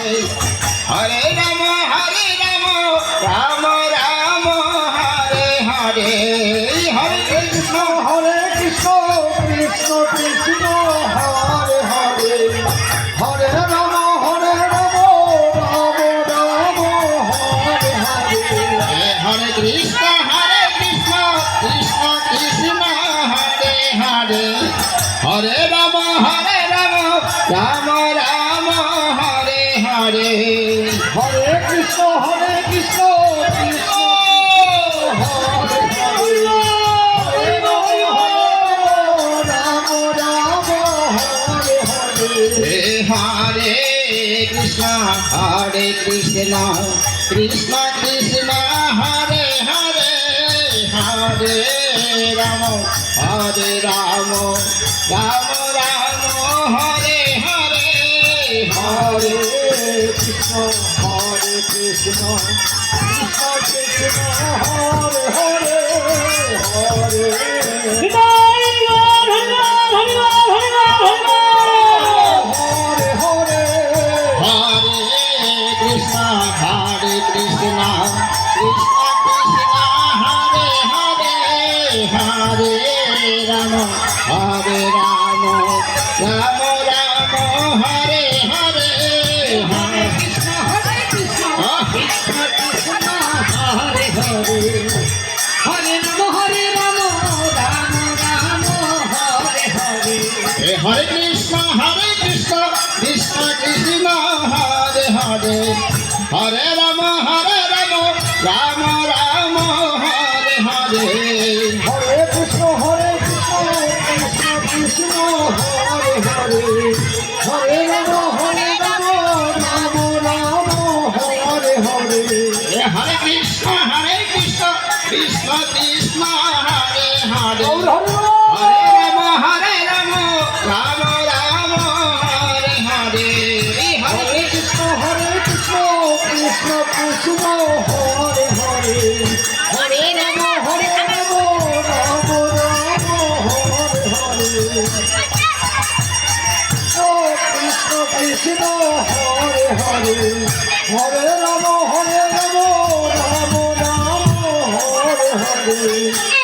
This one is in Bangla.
হরে রাম রাম রাম হরে হরে। হরে কৃষ্ণ কৃষ্ণ কৃষ্ণ হরে হরে। হরে রাম রাম রাম হরে হরে। হরে কৃষ্ণ কৃষ্ণ কৃষ্ণ হরে হরে। হরে রাম রাম রাম হরে হরে। হরে কৃষ্ণ কৃষ্ণ কৃষ্ণ হরে হরে। হরে রাম রাম হরে হরে। হরে কৃষ্ণ কৃষ্ণ কৃষ্ণ হরে হরে। হরে রাম রাম রাম রাম হরে হরে। হরে কৃষ্ণ কৃষ্ণ কৃষ্ণ কৃষ্ণ হরে হরে। হরে কৃষ্ণ কৃষ্ণ কৃষ্ণ হরে হরে। হরে রাম রাম রাম রাম হরে হরে। হরে কৃষ্ণ কৃষ্ণ কৃষ্ণ হরে হরে। হরে রাম রাম রাম হরে হরে। হরে কৃষ্ণ কৃষ্ণ কৃষ্ণ হরে হরে। হরে রাম রাম রাম হরে হরে। হরে কৃষ্ণ কৃষ্ণ কৃষ্ণ হরে হরে। হরে রাম রাম রাম হরে হরে। হরে কৃষ্ণ কৃষ্ণ কৃষ্ণ হরে হরে। হরে রাম রাম রাম হরে হরে। হরে কৃষ্ণ কৃষ্ণ কৃষ্ণ হরে হরে। হরে রাম রাম রাম হরে হরে। ও কৃষ্ণ কৃষ্ণ হরে হরে। হরে রাম রাম রাম হরে হরে।